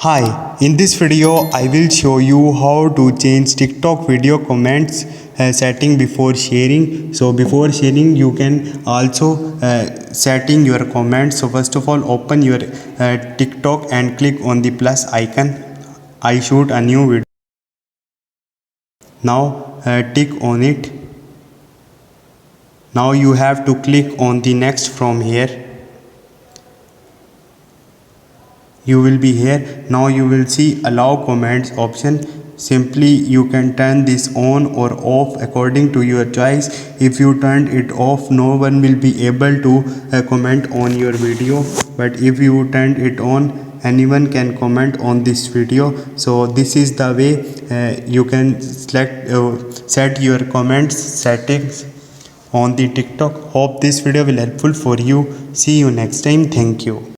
Hi, in this video I will show you how to change TikTok video comments setting before sharing. So before sharing you can also setting your comments. So first of all open your TikTok and click on the plus icon. I shoot a new video. Now tick on it. Now you have to click on the next from here. You will be here. Now you will see allow comments option. Simply you can turn this on or off according to your choice. If you turn it off, no one will be able to comment on your video, but if you turn it on, anyone can comment on this video. So this is the way you can set your comments settings on the TikTok. Hope this video will helpful for you. See you next time. Thank you.